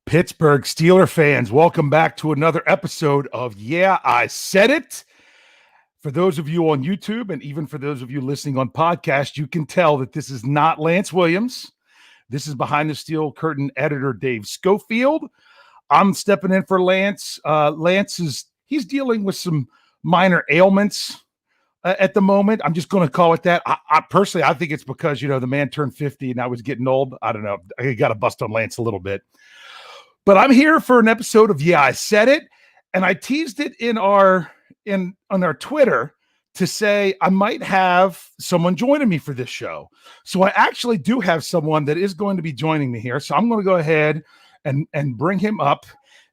Pittsburgh Steelers fans, welcome back to another episode of Yeah, I Said It. For those of you on YouTube and even for those of you listening on podcast, you can tell that this is not Lance Williams. This is Behind the Steel Curtain editor Dave Schofield. I'm stepping in for Lance. He's dealing with some minor ailments at the moment. I'm just going to call it that. I personally, I think it's because, the man turned 50 and I was getting old. I don't know. I got to bust on Lance a little bit. But I'm here for an episode of Yeah, I Said It. And I teased it on our Twitter to say I might have someone joining me for this show. So I actually do have someone that is going to be joining me here. So I'm going to go ahead and bring him up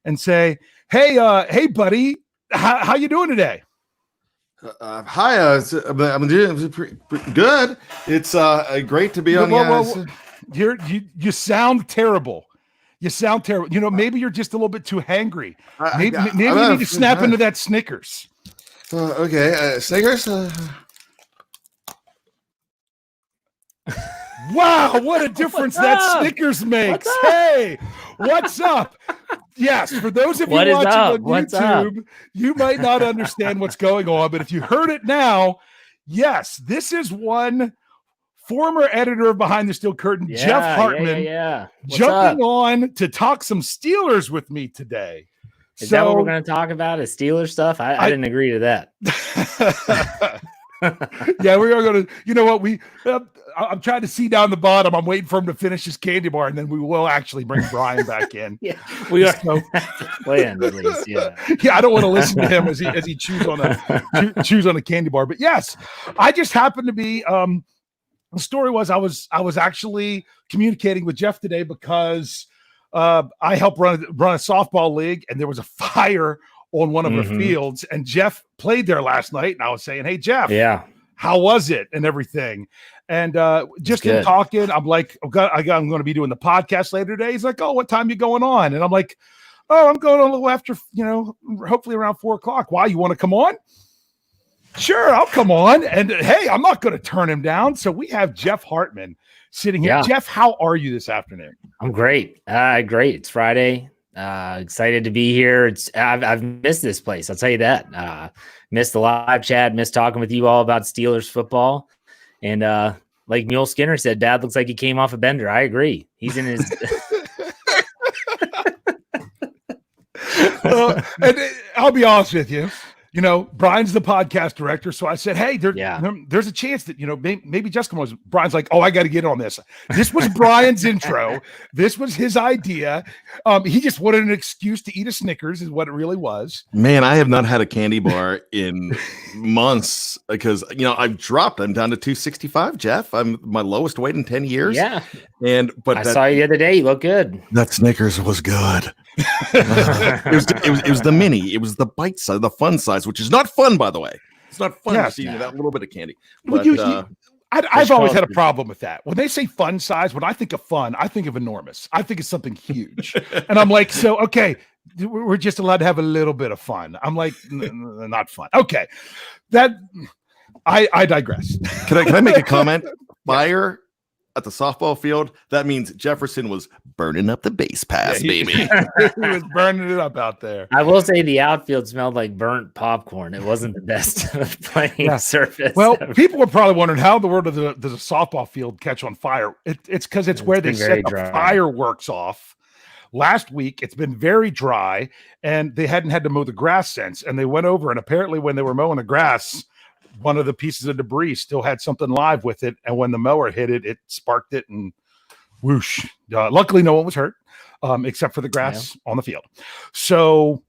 and say, hey, buddy, how you doing today? Hi, I'm doing pretty good. It's great to be on. You sound terrible. You sound terrible. Maybe you're just a little bit too hangry. Maybe you need to snap into that Snickers. Okay, Snickers. Wow, what a difference that Snickers makes. Hey, what's up? Yes, for those of you watching on YouTube, you might not understand what's going on, but if you heard it now, yes, this is one former editor of Behind the Steel Curtain, Jeff Hartman, jumping on to talk some Steelers with me today. Is that what we're going to talk about? Is Steelers stuff? I didn't agree to that. Yeah, we are going to. You know what? I'm trying to see down the bottom. I'm waiting for him to finish his candy bar, and then we will actually bring Brian back in. Yeah, we are playing at least. Yeah, I don't want to listen to him as he chews on a candy bar. But yes, I just happened to be. The story was I was actually communicating with Jeff today because I helped run a softball league, and there was a fire on one of our fields, and Jeff played there last night, and I was saying, hey, Jeff, how was it and everything? And just in talking, I'm like, I'm going to be doing the podcast later today. He's like, oh, what time you going on? And I'm like, oh, I'm going on a little after, hopefully around 4:00. Why, you want to come on? Sure, I'll come on. And hey, I'm not going to turn him down. So we have Jeff Hartman sitting here. Jeff, how are you this afternoon? I'm great. Great. It's Friday. Excited to be here. I've missed this place. I'll tell you that. Missed the live chat, missed talking with you all about Steelers football. And like Mule Skinner said, Dad looks like he came off a bender. I agree. He's in his and I'll be honest with you. Brian's the podcast director. So I said, hey, there's a chance that, maybe Jessica was. Brian's like, oh, I got to get on this. This was Brian's intro. This was his idea. He just wanted an excuse to eat a Snickers is what it really was. Man, I have not had a candy bar in months because, I'm down to 265, Jeff. I'm my lowest weight in 10 years. Yeah. But I saw you the other day. You look good. That Snickers was good. It was the mini. It was the bite size, the fun size, which is not fun, by the way. It's not fun to see that little bit of candy. But I've always had a problem with that. When they say fun size, when I think of fun, I think of enormous. I think it's something huge. And I'm like, so, okay, we're just allowed to have a little bit of fun. I'm like, not fun. Okay. I digress. Can I make a comment? Fire at the softball field, that means Jefferson was burning up the base pass, baby. He was burning it up out there. I will say the outfield smelled like burnt popcorn. It wasn't the best playing surface. Well, people were probably wondering how in the world does a softball field catch on fire? It's because it's where they set the fireworks off. Last week, it's been very dry, and they hadn't had to mow the grass since. And they went over, and apparently when they were mowing the grass, one of the pieces of debris still had something live with it. And when the mower hit it, it sparked it and whoosh. Luckily, no one was hurt except for the grass on the field. So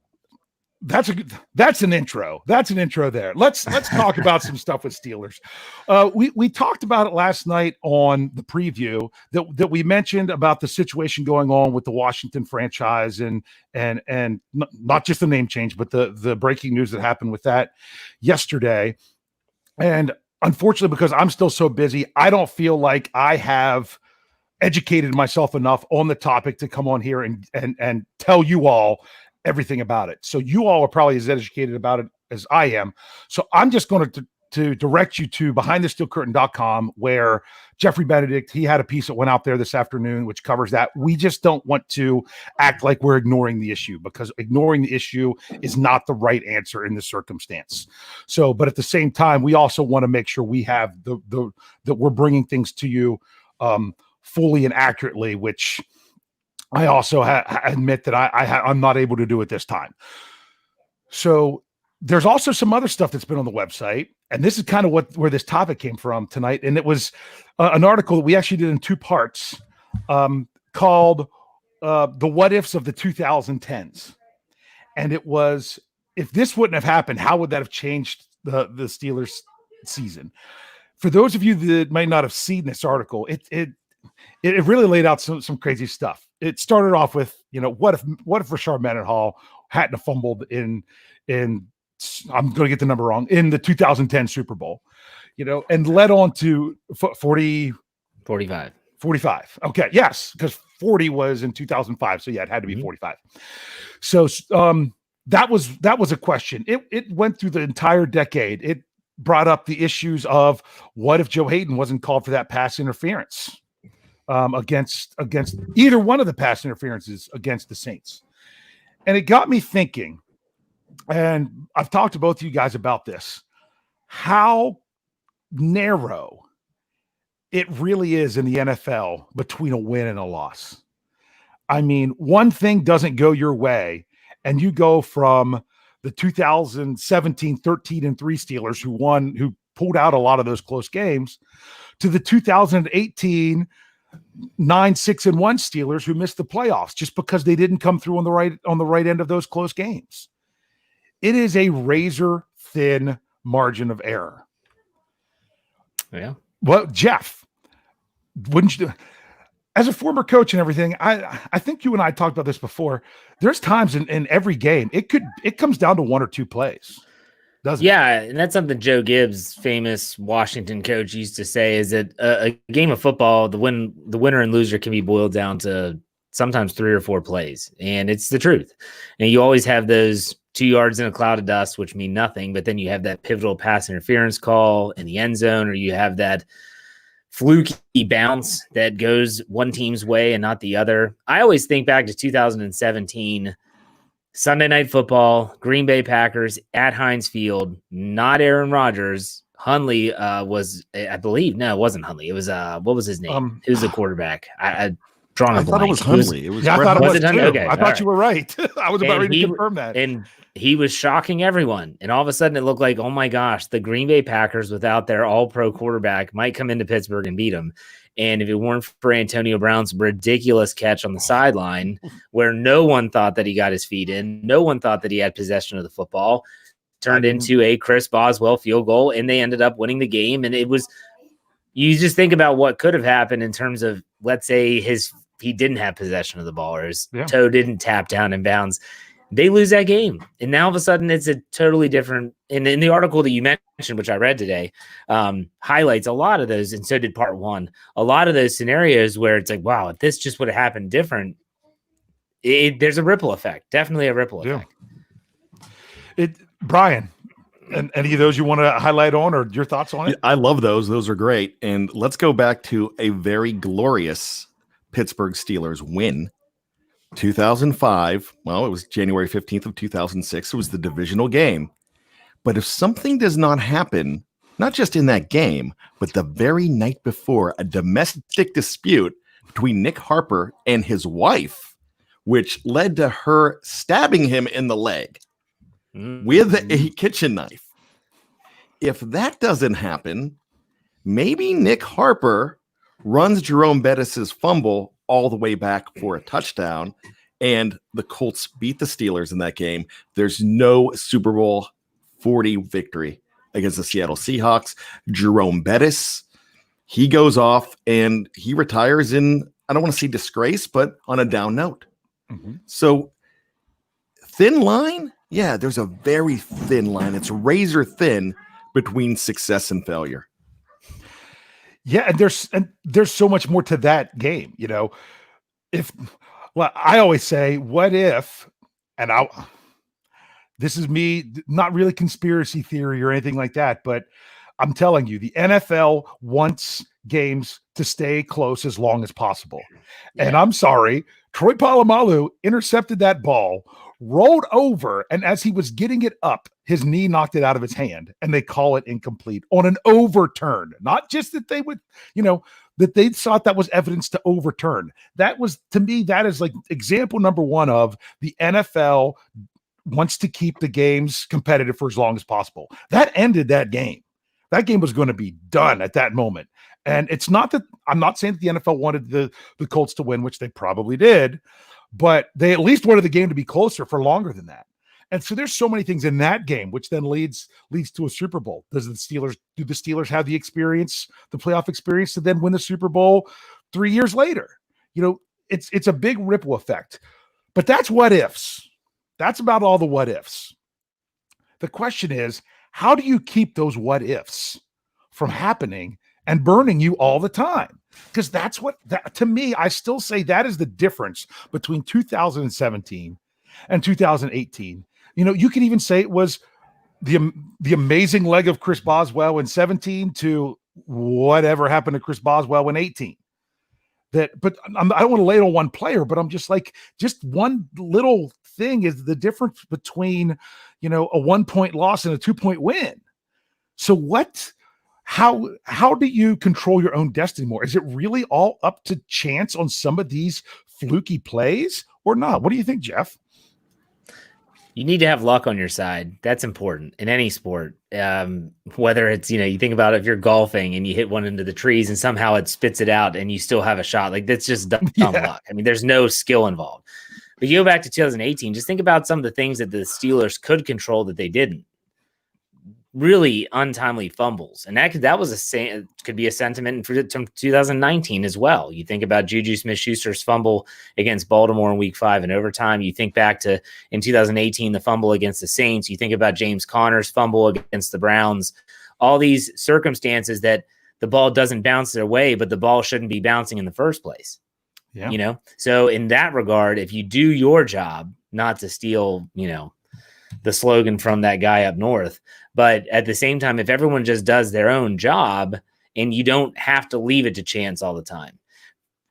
that's an intro. That's an intro there. Let's talk about some stuff with Steelers. We talked about it last night on the preview that we mentioned about the situation going on with the Washington franchise and not just the name change, but the breaking news that happened with that yesterday. And unfortunately, because I'm still so busy, I don't feel like I have educated myself enough on the topic to come on here and tell you all everything about it. So you all are probably as educated about it as I am. So I'm just going to to direct you to behindthesteelcurtain.com, where Jeffrey Benedict, he had a piece that went out there this afternoon, which covers that. We just don't want to act like we're ignoring the issue, because ignoring the issue is not the right answer in this circumstance. So, but at the same time, we also want to make sure we have that we're bringing things to you fully and accurately, which I also admit that I'm not able to do at this time. So there's also some other stuff that's been on the website, and this is kind of where this topic came from tonight. And it was an article that we actually did in 2 parts called "The What Ifs of the 2010s," and it was, if this wouldn't have happened, how would that have changed the Steelers season? For those of you that might not have seen this article, it really laid out some crazy stuff. It started off with, what if Rashard Mendenhall hadn't have fumbled in I'm going to get the number wrong, in the 2010 Super Bowl, and led on to 45. Okay. Yes. Because 40 was in 2005. So yeah, it had to be 45. So, that was a question. It went through the entire decade. It brought up the issues of, what if Joe Haden wasn't called for that pass interference against either one of the pass interferences against the Saints. And it got me thinking, and I've talked to both of you guys about this, how narrow it really is in the NFL between a win and a loss. I mean, one thing doesn't go your way, and you go from the 2017 13-3 Steelers who pulled out a lot of those close games, to the 2018 9-6-1 Steelers who missed the playoffs just because they didn't come through on the right end of those close games. It is a razor thin margin of error. Yeah. Well, Jeff, wouldn't you, as a former coach and everything, I think you and I talked about this before. There's times in every game it comes down to 1 or 2 plays. Yeah, and that's something Joe Gibbs, famous Washington coach, used to say, is that a game of football, the winner and loser can be boiled down to sometimes 3 or 4 plays, and it's the truth. And you always have those 2 yards in a cloud of dust, which mean nothing, but then you have that pivotal pass interference call in the end zone, or you have that fluky bounce that goes one team's way and not the other. I always think back to 2017 Sunday Night Football, Green Bay Packers at Heinz Field, not Aaron Rodgers. Hundley was, I believe, no, it wasn't Hundley. It was, what was his name? Who's the quarterback? I drawn a blank. I thought it was Hundley. I thought it was too. Okay, I thought you were right. I was about ready to confirm that. And he was shocking everyone. And all of a sudden it looked like, oh my gosh, the Green Bay Packers without their all-pro quarterback might come into Pittsburgh and beat them. And if it weren't for Antonio Brown's ridiculous catch on the sideline, where no one thought that he got his feet in, no one thought that he had possession of the football, turned into a Chris Boswell field goal, and they ended up winning the game. And it was, you just think about what could have happened in terms of, let's say he didn't have possession of the ball, or his toe didn't tap down in bounds. They lose that game. And now all of a sudden it's a totally different, and in the article that you mentioned, which I read today, highlights a lot of those. And so did part 1, a lot of those scenarios where it's like, wow, if this just would have happened different, there's a ripple effect, definitely a ripple effect. Brian, and any of those you want to highlight on, or your thoughts on it? I love those. Those are great. And let's go back to a very glorious Pittsburgh Steelers win. 2005, well, it was January 15th of 2006. It was the divisional game. But if something does not happen, not just in that game, but the very night before, a domestic dispute between Nick Harper and his wife, which led to her stabbing him in the leg with a kitchen knife. If that doesn't happen, maybe Nick Harper runs Jerome Bettis's fumble all the way back for a touchdown, and the Colts beat the Steelers in that game. There's no Super Bowl 40 victory against the Seattle Seahawks. Jerome Bettis, he goes off and he retires in, I don't want to say disgrace, but on a down note. So thin line, yeah, there's a very thin line. It's razor thin between success and failure. Yeah, and there's so much more to that game, I always say, what if, and this is me, not really conspiracy theory or anything like that, but I'm telling you, the NFL wants games to stay close as long as possible. Yeah. And I'm sorry, Troy Polamalu intercepted that ball, rolled over, and as he was getting it up, his knee knocked it out of his hand, and they call it incomplete on an overturn. Not just that they would, that they thought that was evidence to overturn. That was, to me, that is like example number one of the NFL wants to keep the games competitive for as long as possible. That ended that game. That game was going to be done at that moment. And it's not that I'm not saying that the NFL wanted the Colts to win, which they probably did, but they at least wanted the game to be closer for longer than that. And so there's so many things in that game, which then leads to a Super Bowl. Do the Steelers have the experience, the playoff experience to then win the Super Bowl 3 years later? It's a big ripple effect, but that's what ifs. That's about all the what ifs. The question is, how do you keep those what ifs from happening and burning you all the time? Because that's to me, I still say that is the difference between 2017 and 2018. You could even say it was the amazing leg of Chris Boswell in 17 to whatever happened to Chris Boswell in 18. But I don't want to lay it on one player, but I'm just like, just one little thing is the difference between, a 1-point loss and a 2-point win. So how do you control your own destiny more? Is it really all up to chance on some of these fluky plays or not? What do you think, Jeff? You need to have luck on your side. That's important in any sport. Whether it's, you think about if you're golfing and you hit one into the trees and somehow it spits it out and you still have a shot. Like, that's just dumb luck. I mean, there's no skill involved. But you go back to 2018, just think about some of the things that the Steelers could control that they didn't. Really untimely fumbles. And that was could be a sentiment for 2019 as well. You think about Juju Smith-Schuster's fumble against Baltimore in week 5 in overtime. You think back to in 2018, the fumble against the Saints. You think about James Conner's fumble against the Browns. All these circumstances that the ball doesn't bounce their way, but the ball shouldn't be bouncing in the first place. Yeah. So in that regard, if you do your job, not to steal, the slogan from that guy up north, but at the same time, if everyone just does their own job and you don't have to leave it to chance all the time.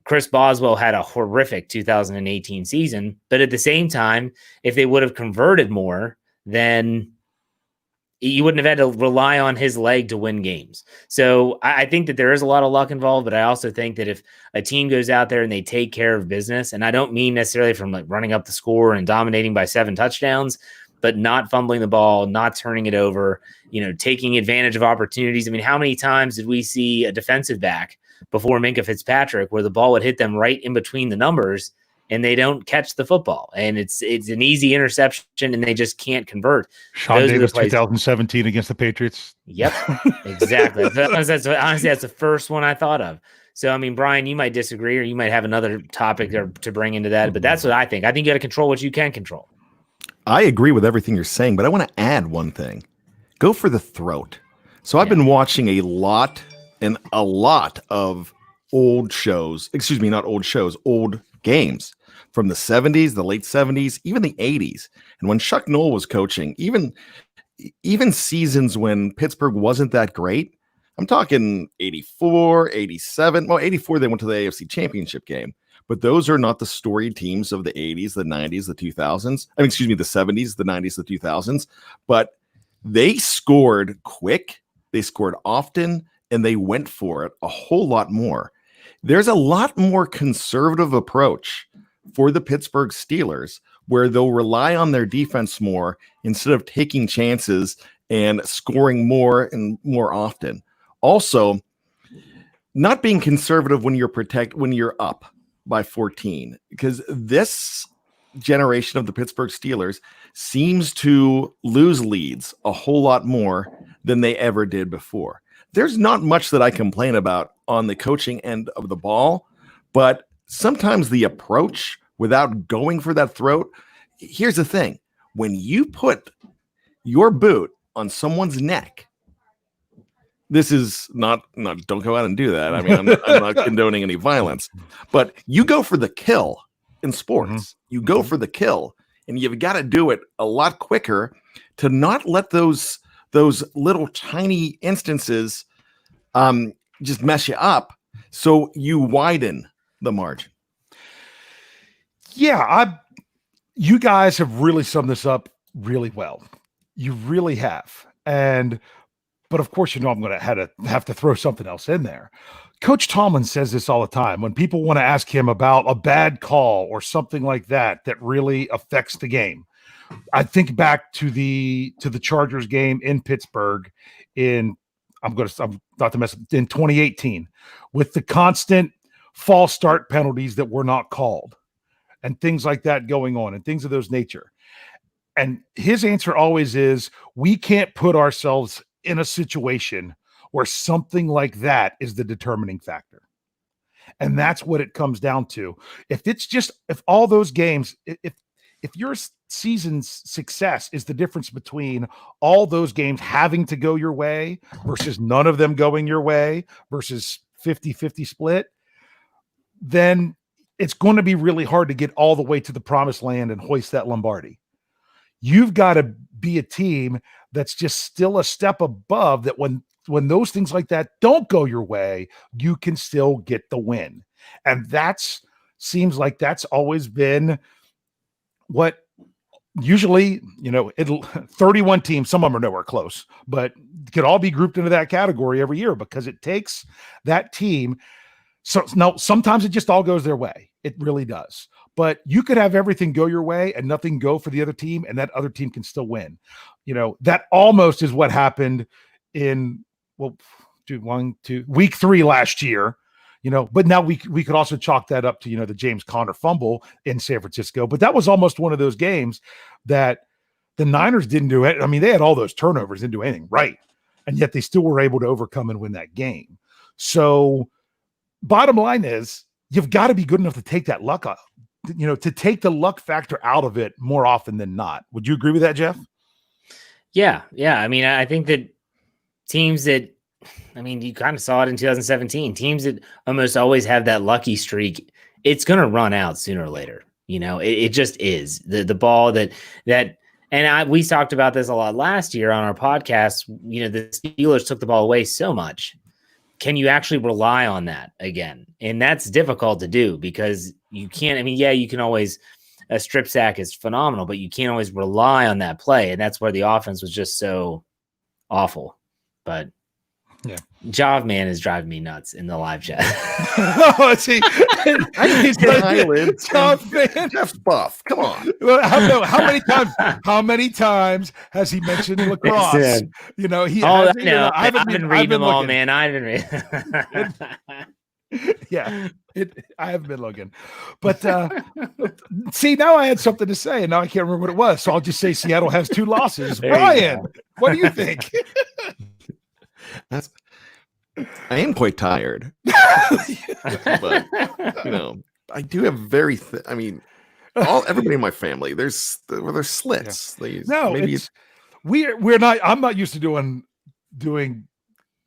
Chris Boswell had a horrific 2018 season, but at the same time, if they would have converted more, then you wouldn't have had to rely on his leg to win games. So I think that there is a lot of luck involved, but I also think that if a team goes out there and they take care of business, and I don't mean necessarily from like running up the score and dominating by 7 touchdowns, but not fumbling the ball, not turning it over, taking advantage of opportunities. I mean, how many times did we see a defensive back before Minkah Fitzpatrick where the ball would hit them right in between the numbers and they don't catch the football? And it's an easy interception and they just can't convert. Sean Davis 2017 against the Patriots. Yep, exactly. Honestly, that's the first one I thought of. So, I mean, Brian, you might disagree or you might have another topic to bring into that, but that's what I think. I think you got to control what you can control. I agree with everything you're saying, but I want to add one thing. Go for the throat. So I've been watching a lot of old shows, old games from the 70s, the late 70s, even the 80s. And when Chuck Noll was coaching, even seasons when Pittsburgh wasn't that great, I'm talking 84, 87. Well, 84, they went to the AFC Championship game. But those are not the storied teams of the 80s, the 90s, the 2000s. The 70s, the 90s, the 2000s. But they scored quick, they scored often, and they went for it a whole lot more. There's a lot more conservative approach for the Pittsburgh Steelers where they'll rely on their defense more instead of taking chances and scoring more and more often. Also, not being conservative when you're up by 14, because this generation of the Pittsburgh Steelers seems to lose leads a whole lot more than they ever did before. There's not much that I complain about on the coaching end of the ball, but sometimes the approach without going for that throat. Here's the thing. When you put your boot on someone's neck, this is not don't go out and do that. I mean, I'm not condoning any violence, but you go for the kill in sports. Mm-hmm. You go for the kill, and you've got to do it a lot quicker to not let those those little tiny instances just mess you up. So you widen the margin. Yeah, you guys have really summed this up really well. You really have. But of course, I'm going to have to throw something else in there. Coach Tomlin says this all the time. When people want to ask him about a bad call or something like that really affects the game. I think back to the Chargers game in Pittsburgh in 2018 with the constant false start penalties that were not called and things like that going on and things of those nature. And his answer always is, we can't put ourselves in a situation where something like that is the determining factor. And that's what it comes down to. If all those games, if your season's success is the difference between all those games having to go your way versus none of them going your way versus 50-50 split, then it's going to be really hard to get all the way to the promised land and hoist that Lombardi. You've got to be a team that's just still a step above that. When those things like that don't go your way, you can still get the win. And seems like that's always been what usually, 31 teams, some of them are nowhere close, but could all be grouped into that category every year because it takes that team. So now sometimes it just all goes their way. It really does. But you could have everything go your way and nothing go for the other team, and that other team can still win. That almost is what happened in week 3 last year. But now we could also chalk that up to, the James Conner fumble in San Francisco. But that was almost one of those games that the Niners didn't do it. I mean, they had all those turnovers, didn't do anything right. And yet they still were able to overcome and win that game. So bottom line is, you've got to be good enough to take that luck up, to take the luck factor out of it more often than not. Would you agree with that, Jeff? Yeah. I mean, I think that teams that, you kind of saw it in 2017. Teams that almost always have that lucky streak, it's going to run out sooner or later. It just is the ball that we talked about this a lot last year on our podcast. The Steelers took the ball away so much. Can you actually rely on that again? And that's difficult to do because you can't. You can always, a strip sack is phenomenal, but you can't always rely on that play. And that's where the offense was just so awful. But yeah, Jav man is driving me nuts in the live chat. See, I need to eyelids. Jav man, Jeff's buff. Come on. Well, how many times has he mentioned lacrosse? I've been reading them all, man. I've been reading. Yeah, I haven't been looking, but see, now I had something to say, and now I can't remember what it was. So I'll just say Seattle has 2 losses. Brian, what do you think? I am quite tired, but I do have very. Everybody in my family, there's slits. Yeah. We're not. I'm not used to doing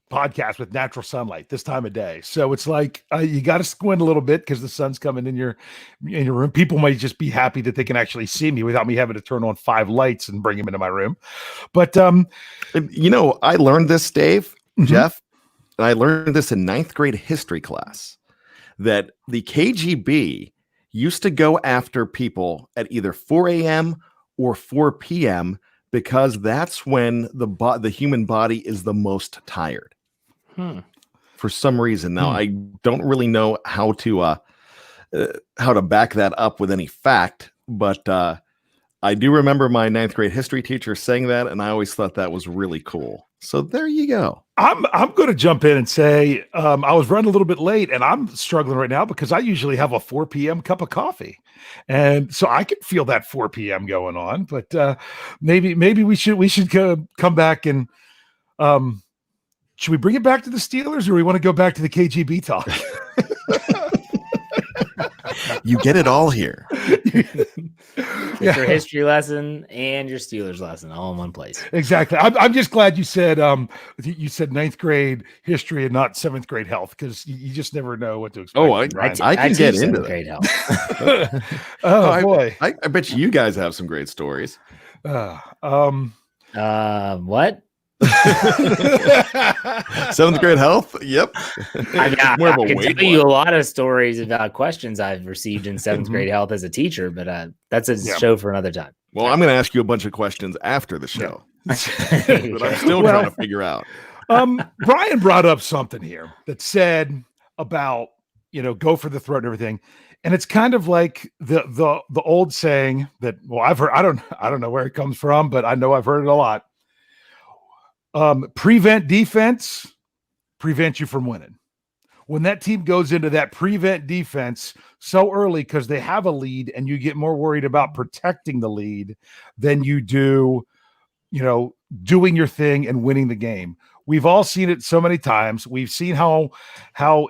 podcasts with natural sunlight this time of day, so it's like you got to squint a little bit because the sun's coming in your room. People might just be happy that they can actually see me without me having to turn on 5 lights and bring them into my room. But I learned this, Dave, mm-hmm. Jeff, and I learned this in 9th grade history class, that the KGB used to go after people at either 4 a.m. or 4 p.m. because that's when the human body is the most tired. For some reason. Now, I don't really know how to back that up with any fact, but I do remember my 9th grade history teacher saying that, and I always thought that was really cool. So there you go. I'm going to jump in and say I was running a little bit late, and I'm struggling right now because I usually have a 4 p.m. cup of coffee, and so I can feel that 4 p.m. going on. But maybe we should come back and should we bring it back to the Steelers, or we want to go back to the KGB talk? You get it all here. Your history lesson and your Steelers lesson all in one place. Exactly. I'm just glad you said 9th grade history and not 7th grade health, because you just never know what to expect. Oh, I can get into that. Grade health. Boy, I bet you guys have some great stories. What? Seventh grade health. Yep. I can tell you a lot of stories about questions I've received in seventh grade health as a teacher, but that's a show for another time. Well, I'm going to ask you a bunch of questions after the show that I'm still trying to figure out. Brian brought up something here that said about, go for the throat and everything. And it's kind of like the old saying that, well, I've heard, I don't know where it comes from, but I know I've heard it a lot. Prevent defense prevents you from winning. When that team goes into that prevent defense so early because they have a lead and you get more worried about protecting the lead than you do, doing your thing and winning the game. We've all seen it so many times. We've seen how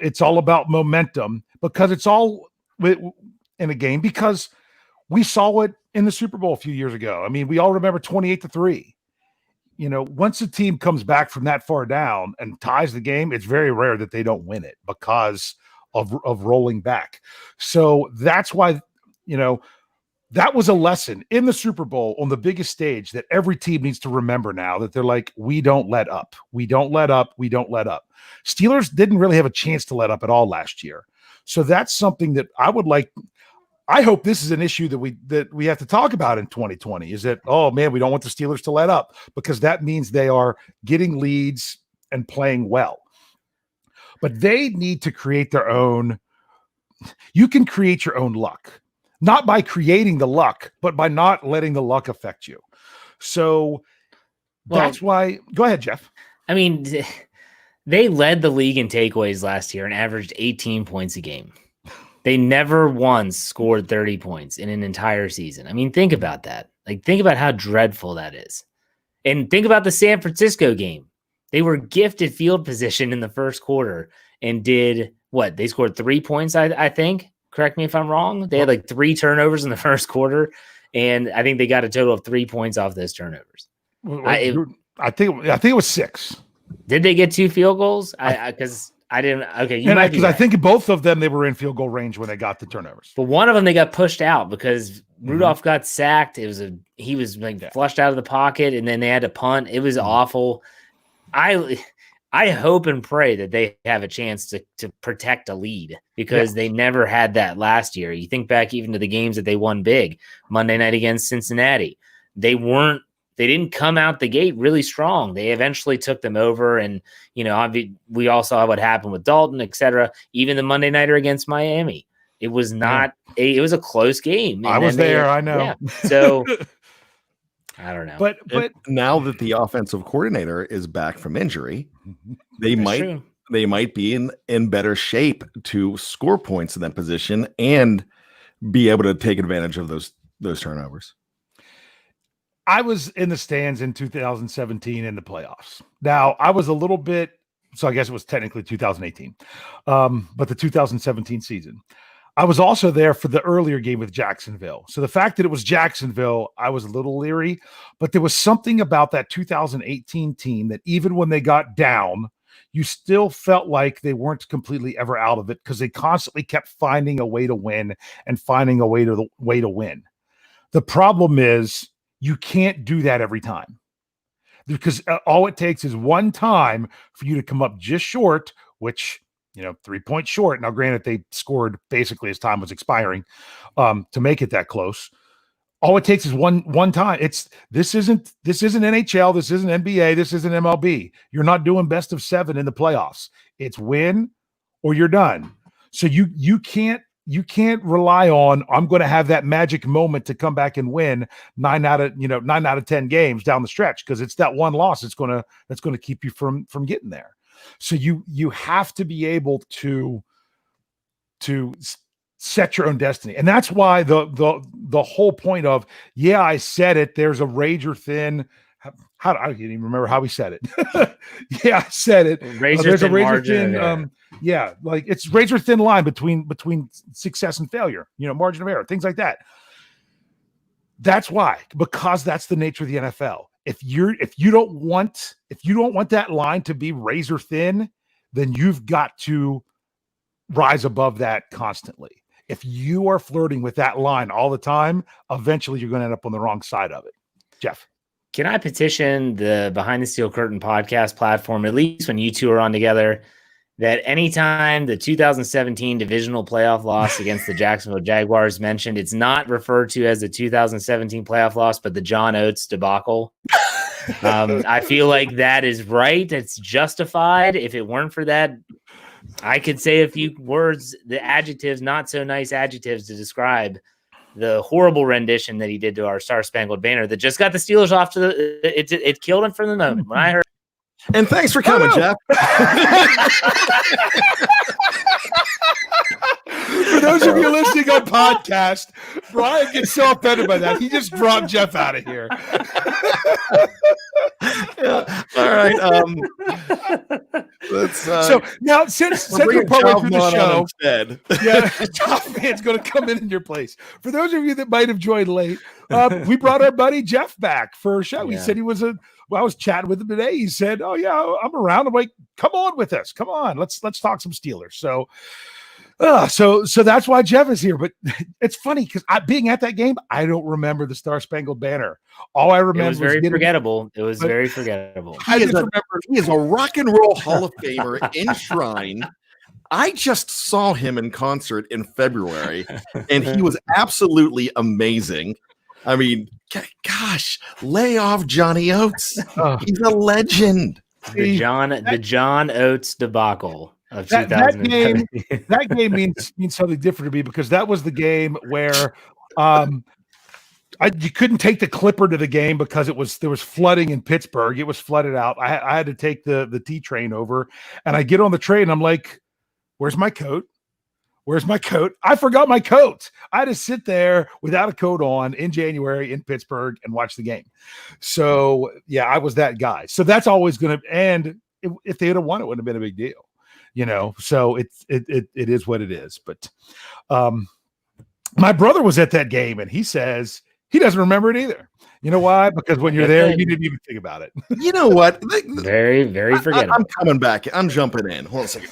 it's all about momentum because it's all in a game because we saw it in the Super Bowl a few years ago. I mean, we all remember 28-3. Once a team comes back from that far down and ties the game, it's very rare that they don't win it because of rolling back. So that's why, that was a lesson in the Super Bowl on the biggest stage that every team needs to remember now that they're like, we don't let up. We don't let up. We don't let up. Steelers didn't really have a chance to let up at all last year. So that's something that I hope this is an issue that we have to talk about in 2020 is that, oh man, we don't want the Steelers to let up because that means they are getting leads and playing well. But they need to create their own. You can create your own luck, not by creating the luck, but by not letting the luck affect you. So that's why. Go ahead, Jeff. I mean, they led the league in takeaways last year and averaged 18 points a game. They never once scored 30 points in an entire season. I mean, think about that. Think about how dreadful that is. And think about the San Francisco game. They were gifted field position in the first quarter and did what? They scored 3 points, I think. Correct me if I'm wrong. They had 3 turnovers in the first quarter, and I think they got a total of 3 points off those turnovers. I think it was 6. Did they get 2 field goals? Because I didn't. Okay, because I think both of them they were in field goal range when they got the turnovers. But one of them they got pushed out because Rudolph got sacked. He was flushed out of the pocket, and then they had to punt. It was awful. I hope and pray that they have a chance to protect a lead because they never had that last year. You think back even to the games that they won big. Monday night against Cincinnati, they didn't come out the gate really strong. They eventually took them over. And, we all saw what happened with Dalton, et cetera. Even the Monday nighter against Miami, it was not it was a close game. I was there. I know. Yeah. So I don't know. But now that the offensive coordinator is back from injury, they might be in better shape to score points in that position and be able to take advantage of those turnovers. I was in the stands in 2017 in the playoffs. Now, I was a little bit, so I guess it was technically 2018, but the 2017 season. I was also there for the earlier game with Jacksonville. So the fact that it was Jacksonville, I was a little leery, but there was something about that 2018 team that even when they got down, you still felt like they weren't completely ever out of it because they constantly kept finding a way to win and finding a way to win. The problem is, you can't do that every time because all it takes is one time for you to come up just short, which, 3 points short. Now, granted, they scored basically as time was expiring to make it that close. All it takes is one time. This isn't NHL. This isn't NBA. This isn't MLB. You're not doing best of 7 in the playoffs. It's win or you're done. So you can't rely on, I'm going to have that magic moment to come back and win 9 out of 10 games down the stretch. Cause it's that one loss. That's going to keep you from getting there. So you have to be able to set your own destiny. And that's why the whole point of, I said it, there's a razor thin, I can't even remember how we said it. I said it. There's a razor thin, it's razor thin line between success and failure, margin of error, things like that. That's why, because that's the nature of the NFL. If you don't want that line to be razor thin, then you've got to rise above that constantly. If you are flirting with that line all the time, eventually you're going to end up on the wrong side of it. Jeff. Can I petition the Behind the Steel Curtain podcast platform, at least when you two are on together, that anytime the 2017 divisional playoff loss against the Jacksonville Jaguars mentioned, it's not referred to as the 2017 playoff loss, but the John Oates debacle. I feel like that is right. It's justified. If it weren't for that, I could say a few words, the adjectives, not so nice adjectives to describe the horrible rendition that he did to our Star Spangled Banner that just got the Steelers off to it killed him from the moment. When I heard. And thanks for coming, Jeff. For those of you listening on podcast, Brian gets so offended by that. He just dropped Jeff out of here. Yeah. All right. Let's, so now, since we're partway through the show, yeah, Top Man's going to come in your place. For those of you that might have joined late, we brought our buddy Jeff back for a show. He said he was I was chatting with him today. He said, "Oh yeah, I'm around." I'm like, "Come on with us. Come on, let's talk some Steelers." So that's why Jeff is here. But it's funny because being at that game, I don't remember the Star Spangled Banner. All I remember was very forgettable. It was very forgettable. He is a rock and roll Hall of Famer enshrined. I just saw him in concert in February, and he was absolutely amazing. I mean, gosh, lay off Johnny Oates. He's a legend. The John Oates debacle of that game. That game means something different to me because that was the game where you couldn't take the Clipper to the game because there was flooding in Pittsburgh. It was flooded out. I had to take the T train over, and I get on the train. And I'm like, "Where's my coat? Where's my coat?" I forgot my coat. I had to sit there without a coat on in January in Pittsburgh and watch the game. So yeah, I was that guy. So that's always going to, and if they had won, it wouldn't have been a big deal, So it is what it is. But my brother was at that game, and he says he doesn't remember it either. You know why? Because when you're there, you didn't even think about it. You know what? Very, very forgettable. I'm coming back. I'm jumping in. Hold on a second.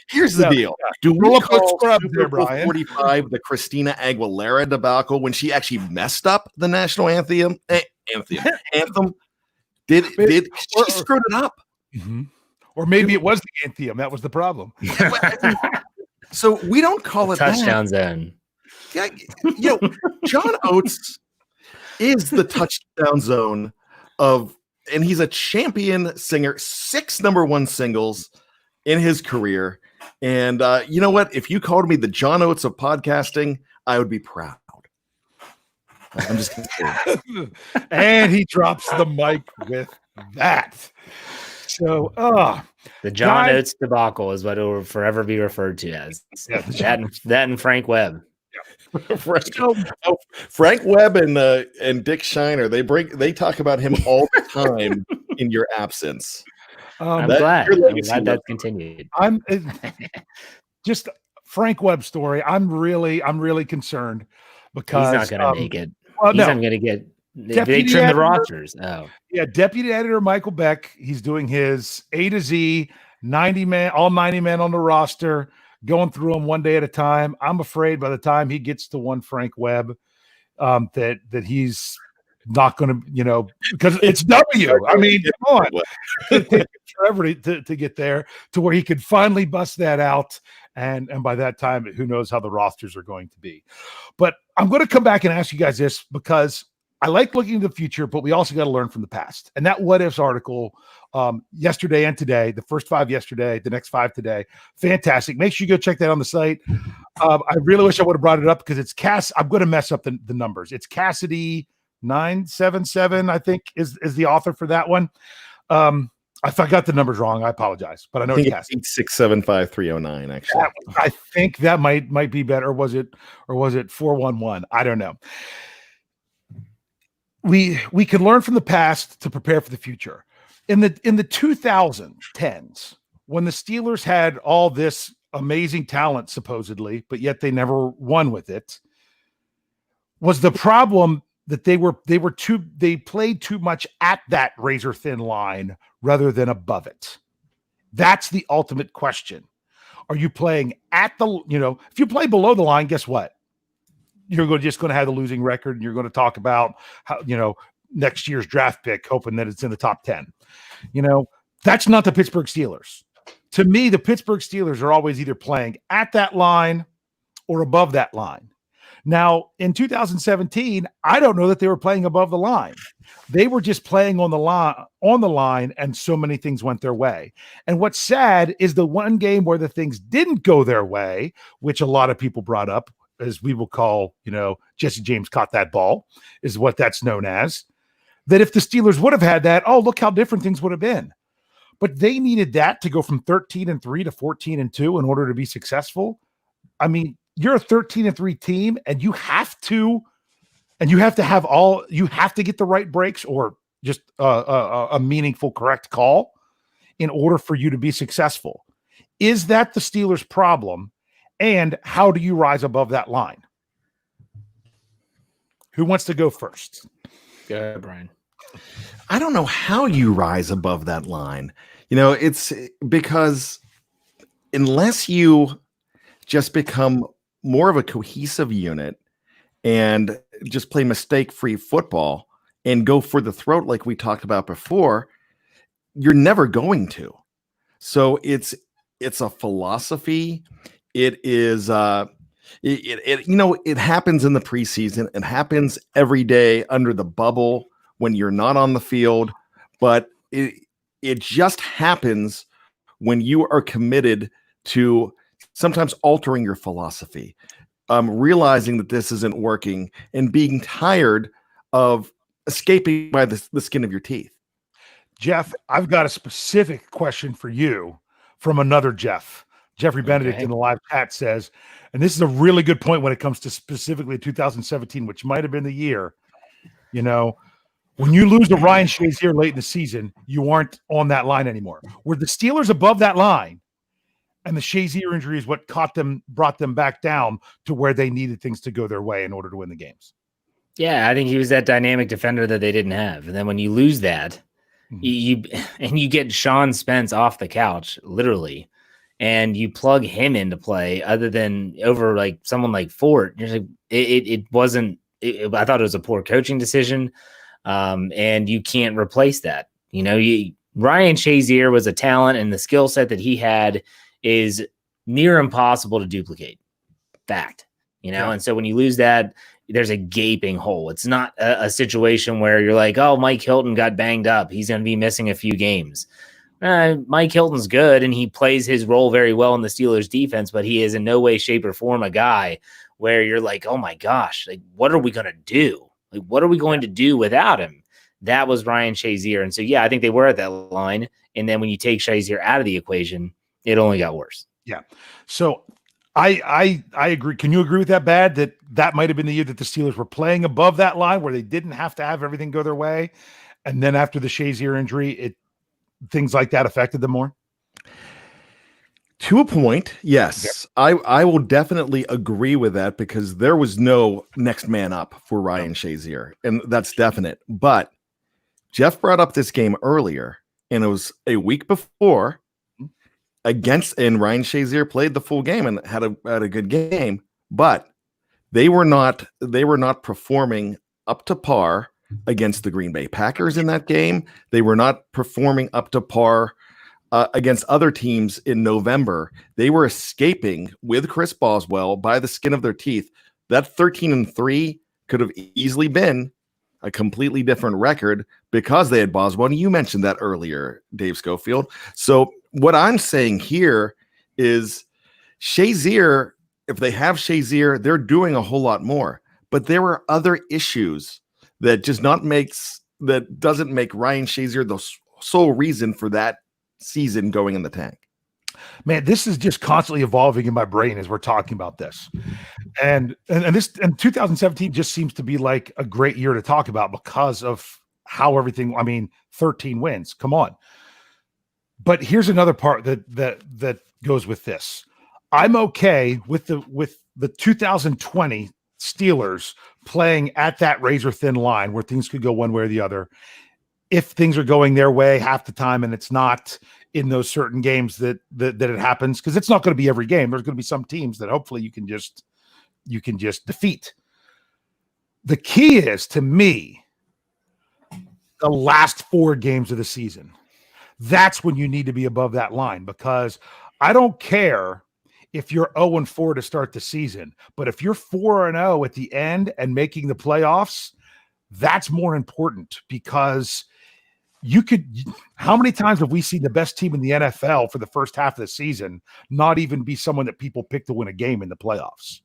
Here's the deal. Do we call Super Bowl 45 the Christina Aguilera debacle when she actually messed up the national anthem? Did she screwed it up? Mm-hmm. Or maybe it was the anthem. That was the problem. So we don't call it touchdown zone. Yeah, John Oates is the touchdown zone and he's a champion singer, 6 number 1 singles in his career. And you know what? If you called me the John Oates of podcasting, I would be proud. I'm just kidding. And he drops the mic with that. So, the John Oates debacle is what it will forever be referred to as. Yeah, that and Frank Webb. Yeah. Frank Webb and Dick Shiner, they talk about him all the time in your absence. I'm glad that's continued. I'm just Frank Webb story. I'm really concerned because he's not going to make it. He's not going to get. They trim the rosters. Oh, yeah. Deputy editor Michael Beck. He's doing his A to Z 90 man, all 90 men on the roster, going through them one day at a time. I'm afraid by the time he gets to one Frank Webb, that he's not going to, because it's W. I mean, come on. It takes forever to get there to where he could finally bust that out. And by that time, who knows how the rosters are going to be. But I'm going to come back and ask you guys this because I like looking to the future, but we also got to learn from the past. And that what ifs article yesterday and today, the first 5 yesterday, the next 5 today, fantastic. Make sure you go check that on the site. I really wish I would have brought it up because it's I'm going to mess up the numbers. It's Cassidy 977, I think, is the author for that one. If I got the numbers wrong, I apologize, but I know it's Cassidy. 675-309. Actually, I think that might be better. Or was it 411? I don't know. We can learn from the past to prepare for the future. In the 2010s, when the Steelers had all this amazing talent supposedly, but yet they never won with it, was the problem that they played too much at that razor thin line rather than above it. That's the ultimate question. Are you playing at the, if you play below the line, guess what? you're just going to have the losing record, and you're going to talk about how, next year's draft pick, hoping that it's in the top 10. That's not the Pittsburgh Steelers. To me, the Pittsburgh Steelers are always either playing at that line or above that line. Now, in 2017, I don't know that they were playing above the line. They were just playing on the line, and so many things went their way. And what's sad is the one game where the things didn't go their way, which a lot of people brought up, as we will call, Jesse James caught that ball, is what that's known as. That if the Steelers would have had that, oh, look how different things would have been. But they needed that to go from 13-3 to 14-2 in order to be successful. I mean, you're a 13-3 team, and you have to get the right breaks or just a meaningful, correct call in order for you to be successful. Is that the Steelers' problem? And how do you rise above that line? Who wants to go first? Go ahead, Brian. I don't know how you rise above that line. It's because unless you just become more of a cohesive unit and just play mistake-free football and go for the throat like we talked about before, you're never going to. So it's a philosophy. It is it happens in the preseason. It happens every day under the bubble when you're not on the field, but it just happens when you are committed to sometimes altering your philosophy, realizing that this isn't working and being tired of escaping by the skin of your teeth. Jeff, I've got a specific question for you from another Jeff. Jeffrey Benedict in the live chat says, and this is a really good point when it comes to specifically 2017, which might have been the year, when you lose to Ryan Shazier late in the season, you aren't on that line anymore. Were the Steelers above that line, and the Shazier injury is what brought them back down to where they needed things to go their way in order to win the games? Yeah, I think he was that dynamic defender that they didn't have. And then when you lose that, you get Sean Spence off the couch, literally, and you plug him into play other than over like someone like Fort. You're like, it wasn't. I thought it was a poor coaching decision, and you can't replace that. Ryan Shazier was a talent, and the skill set that he had is near impossible to duplicate. Fact, Yeah. And so when you lose that, there's a gaping hole. It's not a situation where you're like, oh, Mike Hilton got banged up, he's going to be missing a few games. Mike Hilton's good, and he plays his role very well in the Steelers defense, but he is in no way, shape, or form a guy where you're like, oh my gosh, like, what are we going to do? Like, what are we going to do without him? That was Ryan Shazier. And so, yeah, I think they were at that line. And then when you take Shazier out of the equation, it only got worse. Yeah. So I agree. Can you agree with that, Bad, that might have been the year that the Steelers were playing above that line where they didn't have to have everything go their way? And then after the Shazier injury, things like that affected them more? To a point, yes. Yep. I will definitely agree with that because there was no next man up for Ryan Shazier, and that's definite. But Jeff brought up this game earlier, and it was a week before and Ryan Shazier played the full game and had a good game, but they were not performing up to par against the Green Bay Packers in that game. They were not performing up to par against other teams in November. They were escaping with Chris Boswell by the skin of their teeth. That 13-3 could have easily been a completely different record because they had Boswell. And you mentioned that earlier, Dave Schofield. So what I'm saying here is Shazier, if they have Shazier, they're doing a whole lot more. But there are other issues that doesn't make Ryan Shazier the sole reason for that season going in the tank. Man, this is just constantly evolving in my brain as we're talking about this. And 2017 just seems to be like a great year to talk about because of how everything, 13 wins. Come on. But here's another part that goes with this. I'm okay with the 2020 Steelers playing at that razor thin line where things could go one way or the other. If things are going their way half the time and it's not in those certain games that it happens, because it's not going to be every game. There's going to be some teams that hopefully you can just defeat. The key is, to me, the last 4 games of the season. That's when you need to be above that line, because I don't care if you're 0-4 to start the season, but if you're 4-0 at the end and making the playoffs, that's more important, because how many times have we seen the best team in the NFL for the first half of the season not even be someone that people pick to win a game in the playoffs?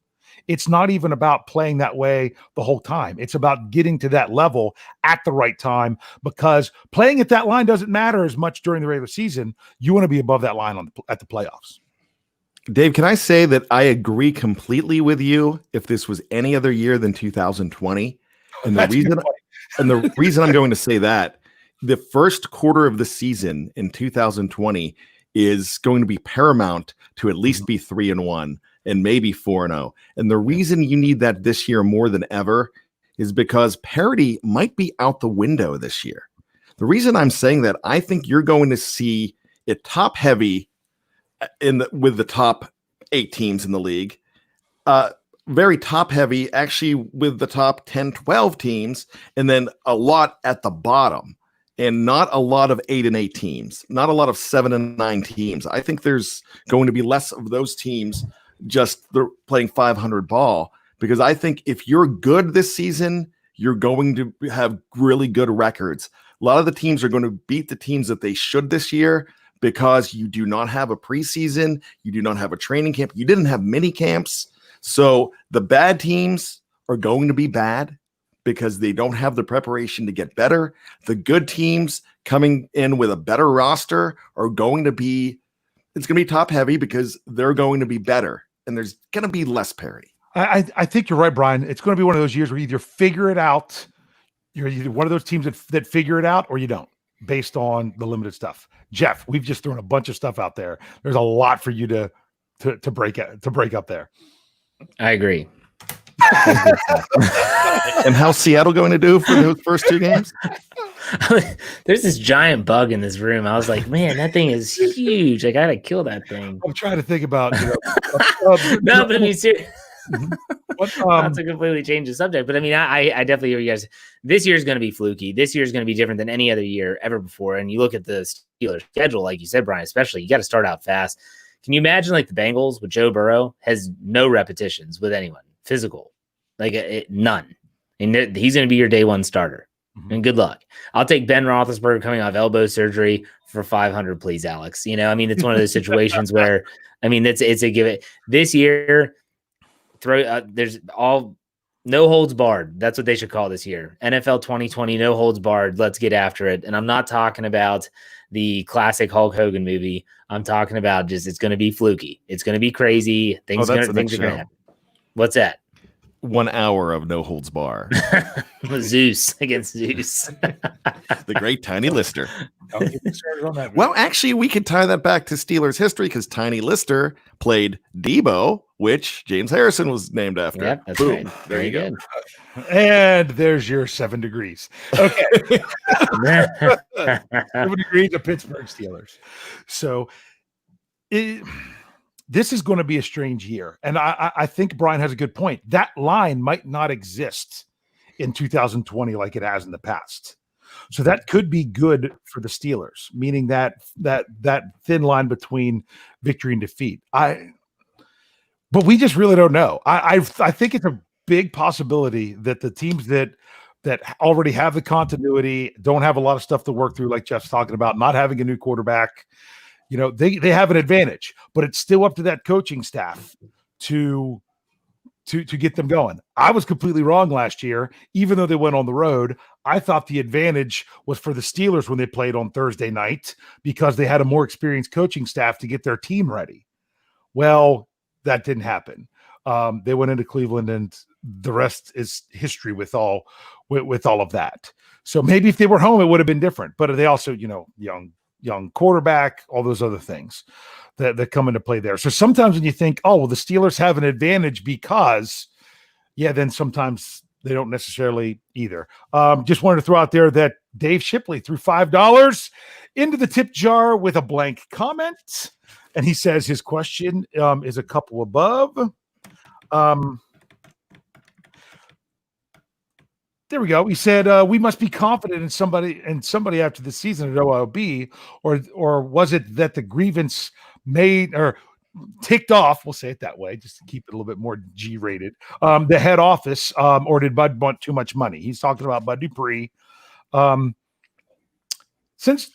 It's not even about playing that way the whole time. It's about getting to that level at the right time, because playing at that line doesn't matter as much during the regular season. You want to be above that line at the playoffs. Dave, can I say that I agree completely with you if this was any other year than 2020? And the reason I'm going to say that, the first quarter of the season in 2020 is going to be paramount to at least be 3-1 and maybe 4-0. And the reason you need that this year more than ever is because parity might be out the window this year. The reason I'm saying that, I think you're going to see it top heavy with the top 8 teams in the league, very top heavy actually with the top 10, 12 teams, and then a lot at the bottom, and not a lot of 8-8 teams, not a lot of 7-9 teams. I think there's going to be less of those teams just playing 500 ball, because I think if you're good this season, you're going to have really good records. A lot of the teams are going to beat the teams that they should this year, because you do not have a preseason, you do not have a training camp, you didn't have mini camps. So the bad teams are going to be bad because they don't have the preparation to get better. The good teams coming in with a better roster are going to be, it's going to be top heavy because they're going to be better, and there's going to be less parity. I think you're right, Brian. It's going to be one of those years where you either figure it out, you're either one of those teams that figure it out, or you don't, based on the limited stuff. Jeff, we've just thrown a bunch of stuff out there. There's a lot for you to break up there. I agree. And how's Seattle going to do for those first 2 games? There's this giant bug in this room. I was like, man, that thing is huge. I gotta kill that thing. I'm trying to think about, no, but I mean, seriously, not to completely change the subject, but I mean, I definitely hear you guys. This year is going to be fluky. This year is going to be different than any other year ever before. And you look at the Steelers schedule, like you said, Brian, especially, you got to start out fast. Can you imagine, like, the Bengals with Joe Burrow has no repetitions with anyone physical, like none, and he's going to be your day 1 starter. And good luck. I'll take Ben Roethlisberger coming off elbow surgery for 500, please, Alex. You know, I mean, it's one of those situations where, I mean, it's a give it this year. There's all no holds barred. That's what they should call this year. NFL 2020, no holds barred. Let's get after it. And I'm not talking about the classic Hulk Hogan movie. I'm talking about just, it's going to be fluky. It's going to to be crazy. Things are going to happen. What's that? 1 hour of no holds bar. Zeus against Zeus. The great Tiny Lister. Well, actually, we could tie that back to Steelers history, because Tiny Lister played Debo, which James Harrison was named after. Yep, that's boom. Right. There you go. And there's your 7 degrees. Okay. 7 degrees of Pittsburgh Steelers. So this is going to be a strange year. And I think Brian has a good point. That line might not exist in 2020 like it has in the past. So that could be good for the Steelers, meaning that thin line between victory and defeat. But we just really don't know. I think it's a big possibility that the teams that already have the continuity, don't have a lot of stuff to work through, like Jeff's talking about, not having a new quarterback, you know, they have an advantage, but it's still up to that coaching staff to get them going. I was completely wrong last year. Even though they went on the road, I thought the advantage was for the Steelers when they played on Thursday night, because they had a more experienced coaching staff to get their team ready. Well, that didn't happen. They went into Cleveland, and the rest is history with all of that. So maybe if they were home, it would have been different. But they also, you know, young quarterback, all those other things that come into play there. So sometimes when you think, oh, well, the Steelers have an advantage because, then sometimes they don't necessarily either. Just wanted to throw out there that Dave Shipley threw $5 into the tip jar with a blank comment. And he says his question is a couple above. There we go. He said, we must be confident in somebody after the season at OLB, or was it that the grievance made or ticked off? We'll say it that way, just to keep it a little bit more G-rated. The head office, or did Bud want too much money? He's talking about Bud Dupree. Since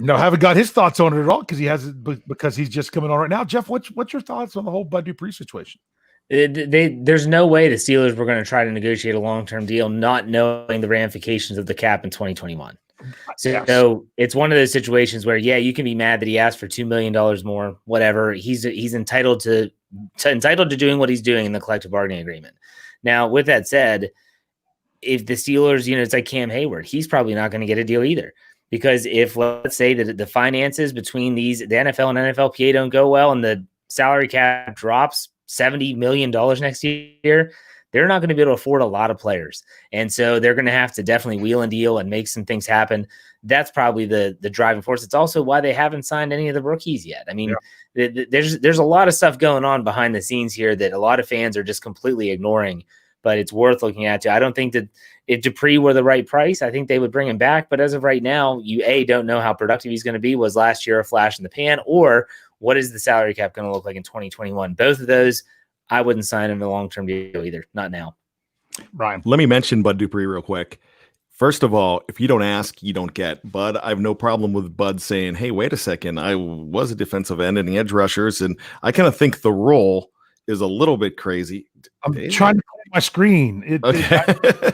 haven't got his thoughts on it at all because he's just coming on right now. Jeff, what's your thoughts on the whole Bud Dupree situation? There's no way the Steelers were going to try to negotiate a long-term deal, not knowing the ramifications of the cap in 2021. So it's one of those situations where, you can be mad that he asked for $2 million more, whatever. He's entitled to doing what he's doing in the collective bargaining agreement. Now, with that said, if the Steelers, it's like Cam Hayward, he's probably not going to get a deal either. Because if, let's say, that the finances between the NFL and NFLPA don't go well and the salary cap drops $70 million next year, they're not going to be able to afford a lot of players. And so they're going to have to definitely wheel and deal and make some things happen. That's probably the driving force. It's also why they haven't signed any of the rookies yet. I mean, there's a lot of stuff going on behind the scenes here that a lot of fans are just completely ignoring, but it's worth looking at too. I don't think that if Dupree were the right price, I think they would bring him back. But as of right now, you don't know how productive he's going to be. Was last year a flash in the pan, or what is the salary cap going to look like in 2021? Both of those, I wouldn't sign him a long-term deal either. Not now. Ryan, let me mention Bud Dupree real quick. First of all, if you don't ask, you don't get. Bud, I have no problem with Bud saying, hey, wait a second, I was a defensive end in the edge rushers, and I kind of think the role is a little bit crazy. I'm trying to clear my screen.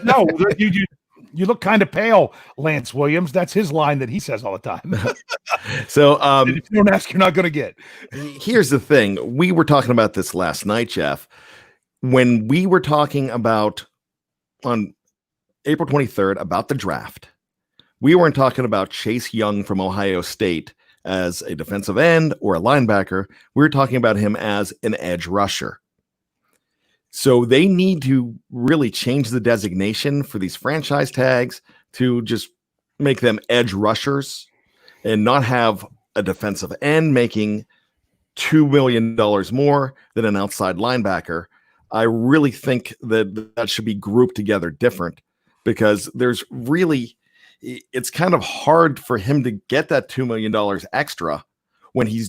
No, you look kind of pale, Lance Williams. That's his line that he says all the time. So if you don't ask, you're not going to get. Here's the thing. We were talking about this last night, Jeff. When we were talking about on April 23rd about the draft, we weren't talking about Chase Young from Ohio State as a defensive end or a linebacker. We were talking about him as an edge rusher. So they need to really change the designation for these franchise tags to just make them edge rushers and not have a defensive end making $2 million more than an outside linebacker. I really think that should be grouped together different, because it's kind of hard for him to get that $2 million extra when he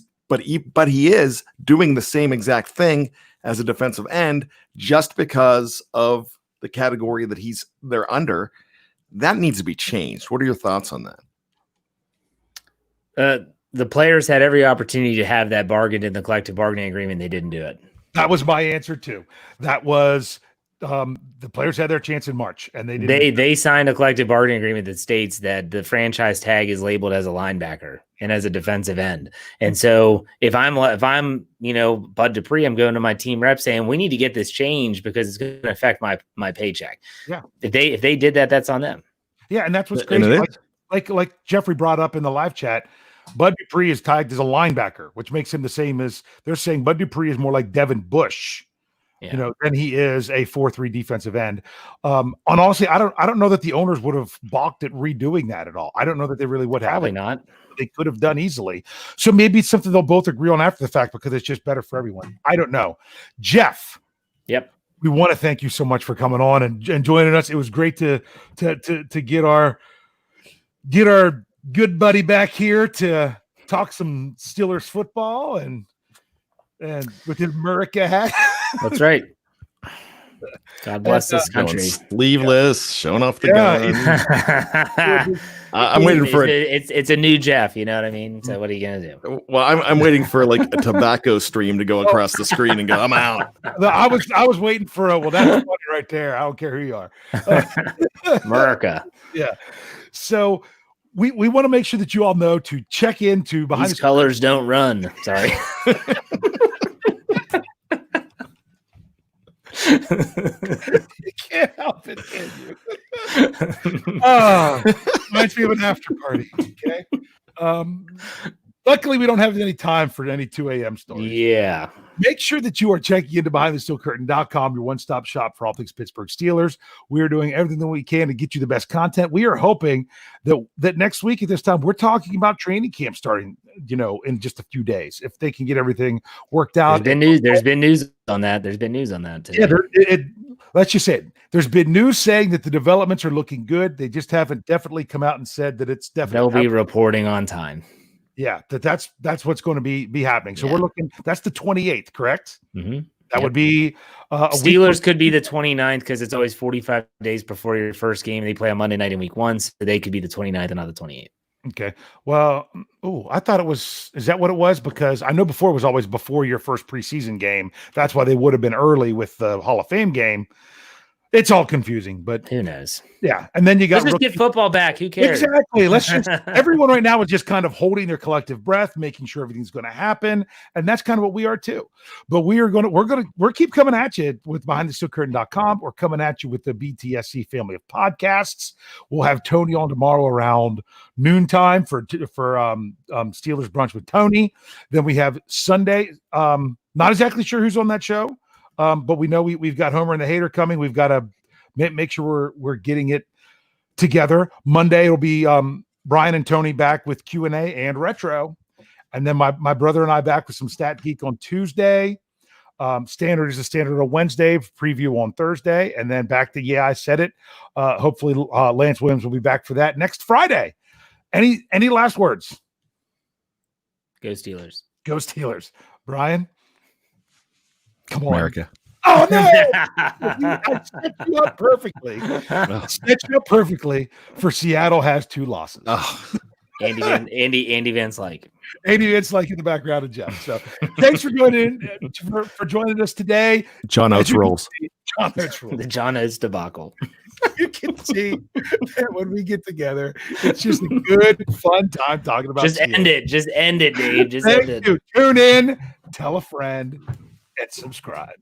is doing the same exact thing as a defensive end just because of the category that they're under. That needs to be changed. What are your thoughts on that? The players had every opportunity to have that bargained in the collective bargaining agreement. They didn't do it. That was my answer too. That was the players had their chance in March, and they didn't. They signed a collective bargaining agreement that states that the franchise tag is labeled as a linebacker and as a defensive end. And so if I'm Bud Dupree, I'm going to my team rep saying we need to get this changed because it's going to affect my paycheck. Yeah. If they did that, that's on them. Yeah, and that's what's crazy. Like Jeffrey brought up in the live chat, Bud Dupree is tagged as a linebacker, which makes him the same as they're saying Bud Dupree is more like Devin Bush. Than he is a 4-3 defensive end. And honestly, I don't know that the owners would have balked at redoing that at all. I don't know that they really would have. Probably not. They could have done easily. So maybe it's something they'll both agree on after the fact because it's just better for everyone. I don't know. Jeff. Yep. We want to thank you so much for coming on and joining us. It was great to get our good buddy back here to talk some Steelers football and with his America hat. That's right. God bless this country. Sleeveless, showing off the gun. I'm waiting for it. It's a new Jeff. You know what I mean? So what are you gonna do? Well, I'm waiting for like a tobacco stream to go across the screen and go, I'm out. I was waiting for that's funny right there. I don't care who you are. America. Yeah. So we want to make sure that you all know to check into behind these colors don't run. Sorry. You can't help it, can you? Reminds me of an after party. Okay. Luckily, we don't have any time for any 2 a.m. stories. Yeah. Make sure that you are checking into BehindTheSteelCurtain.com, your one-stop shop for all things Pittsburgh Steelers. We are doing everything that we can to get you the best content. We are hoping that next week at this time, we're talking about training camp starting, in just a few days, if they can get everything worked out. There's been news on that. There's been news on that today. Yeah, let's just say it. There's been news saying that the developments are looking good. They just haven't definitely come out and said that it's definitely. They'll be reporting on time. Yeah, that's what's going to be happening. So we're looking. That's the 28th, correct? Mm-hmm. That would be Steelers could be the 29th because it's always 45 days before your first game. They play on Monday night in week 1, so they could be the 29th and not the 28th. Okay. Well, I thought it was. Is that what it was? Because I know before it was always before your first preseason game. That's why they would have been early with the Hall of Fame game. It's all confusing, but who knows? Yeah, and then you got let's just get football back. Who cares? Exactly. Let's just everyone right now is just kind of holding their collective breath, making sure everything's going to happen, and that's kind of what we are too. But we're keep coming at you with BehindTheSteelCurtain.com. We're coming at you with the BTSC family of podcasts. We'll have Tony on tomorrow around noontime for Steelers brunch with Tony. Then we have Sunday. Not exactly sure who's on that show. But we know we've got Homer and the Hater coming. We've got to make sure we're getting it together. Monday it'll be Brian and Tony back with Q&A and retro. And then my brother and I back with some Stat Geek on Tuesday. Standard is a standard on Wednesday, preview on Thursday. And then back to Yeah, I Said It. Hopefully Lance Williams will be back for that next Friday. Any last words? Go Steelers. Go Steelers. Brian? Come on. America. Oh, no. I set you up perfectly. Set you up perfectly for Seattle has 2 losses. Oh. Andy Van Slyke. Andy Van Slyke in the background of Jeff. So thanks for joining us today. John Oates rolls. The John Oates debacle. You can see that when we get together, it's just a good, fun time talking about end it. Just end it, Dave. Just Thank end you. it. Tune in, tell a friend, and subscribe.